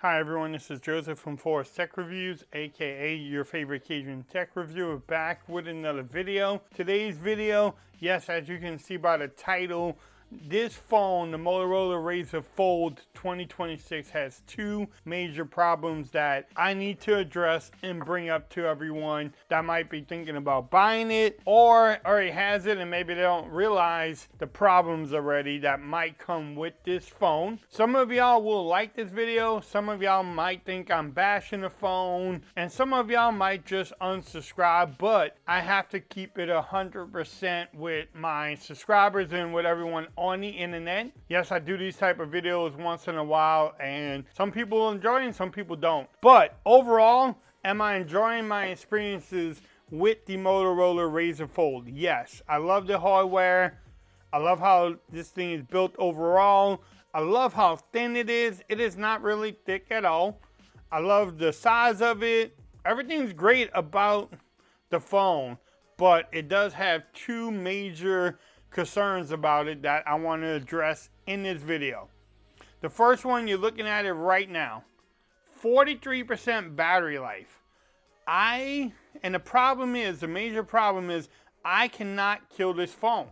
Hi everyone, this is Joseph from Forest Tech Reviews, aka your favorite Cajun tech reviewer, back with another video. Today's video, yes, as you can see by the title, this phone, the Motorola Razr Fold 2026, has two major problems that I need to address and bring up to everyone that might be thinking about buying it or already has it and maybe they don't realize the problems already that might come with this phone. Some of y'all will like this video, some of y'all might think I'm bashing the phone, and some of y'all might just unsubscribe, but I have to keep it 100% with my subscribers and with everyone on the internet. Yes, I do these type of videos once in a while, and some people enjoy and some people don't. But overall, am I enjoying my experiences with the Motorola Razr Fold? Yes, I love the hardware. I love how this thing is built overall. I love how thin it is. It is not really thick at all. I love the size of it. Everything's great about the phone, but it does have two major concerns about it that I want to address in this video. The first one, you're looking at it right now, 43% battery life. And the major problem is I cannot kill this phone.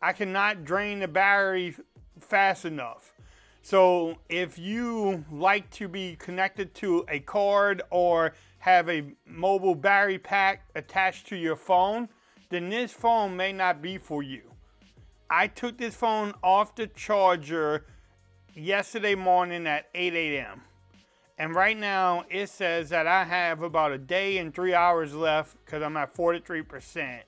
I cannot drain the battery fast enough. So if you like to be connected to a card or have a mobile battery pack attached to your phone, then this phone may not be for you. I took this phone off the charger yesterday morning at 8 a.m. And right now it says that I have about a day and 3 hours left because I'm at 43%.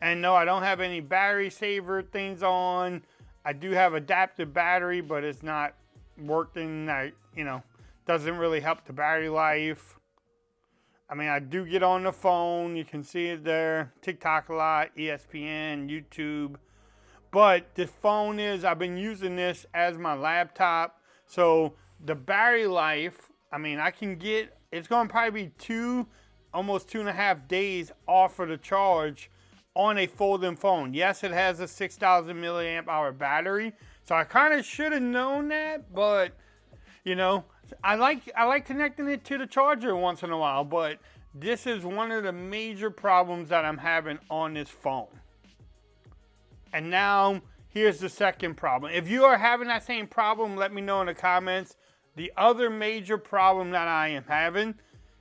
And no, I don't have any battery saver things on. I do have adaptive battery, but it's not working. Doesn't really help the battery life. I mean, I do get on the phone. You can see it there. TikTok a lot, ESPN, YouTube. But the phone I've been using this as my laptop. So the battery life, I mean, it's going to probably be almost 2.5 days off of the charge on a folding phone. Yes, it has a 6,000 milliamp hour battery. So I kind of should have known that, but I like connecting it to the charger once in a while, but this is one of the major problems that I'm having on this phone. And now, here's the second problem. If you are having that same problem, let me know in the comments. The other major problem that I am having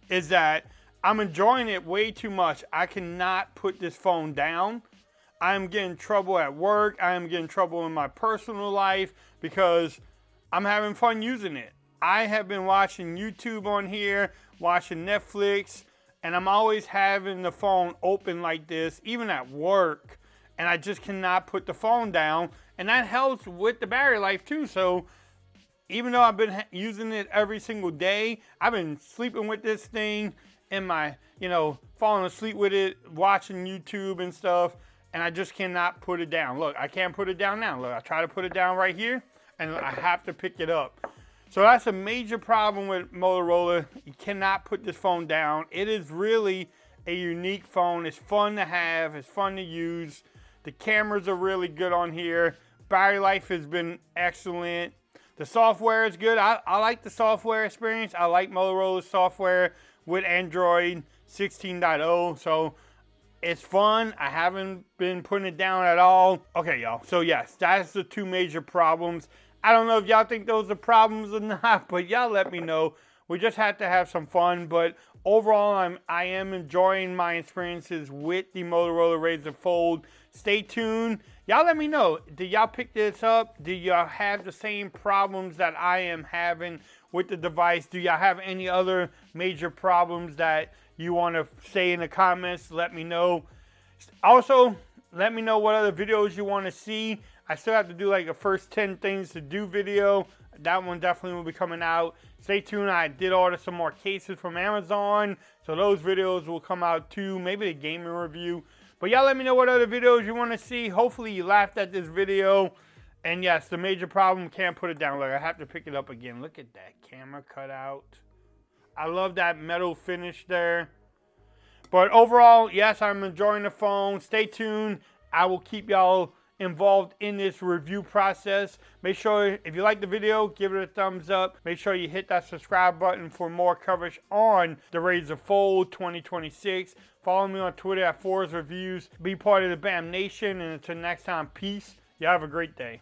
is that I'm enjoying it way too much. I cannot put this phone down. I'm getting trouble at work. I'm getting trouble in my personal life because I'm having fun using it. I have been watching YouTube on here, watching Netflix, and I'm always having the phone open like this, even at work, and I just cannot put the phone down, and that helps with the battery life too. So even though I've been using it every single day, I've been sleeping with this thing in my, falling asleep with it, watching YouTube and stuff, and I just cannot put it down. Look, I can't put it down now. Look, I try to put it down right here, and I have to pick it up. So that's a major problem with Motorola. You cannot put this phone down. It is really a unique phone. It's fun to have. It's fun to use. The cameras are really good on here. Battery life has been excellent. The software is good. I like the software experience. I like Motorola's software with Android 16.0. So it's fun. I haven't been putting it down at all. Okay, y'all. So yes, that's the two major problems. I don't know if y'all think those are problems or not, but y'all let me know. We just had to have some fun, but overall, I am enjoying my experiences with the Motorola Razr Fold. Stay tuned. Y'all let me know. Did y'all pick this up? Do y'all have the same problems that I am having with the device? Do y'all have any other major problems that you want to say in the comments? Let me know. Also, let me know what other videos you want to see. I still have to do like a first 10 things to do video. That one definitely will be coming out. Stay tuned. I did order some more cases from Amazon, so those videos will come out too. Maybe a gaming review. But y'all let me know what other videos you want to see. Hopefully you laughed at this video. And yes, the major problem, can't put it down. Look, I have to pick it up again. Look at that camera cutout. I love that metal finish there. But overall, yes, I'm enjoying the phone. Stay tuned. I will keep y'all involved in this review process. Make sure if you like the video, give it a thumbs up. Make sure you hit that subscribe button for more coverage on the Razr Fold 2026. Follow me on Twitter at Forrest Reviews. Be part of the BAM Nation, and until next time, peace. You have a great day.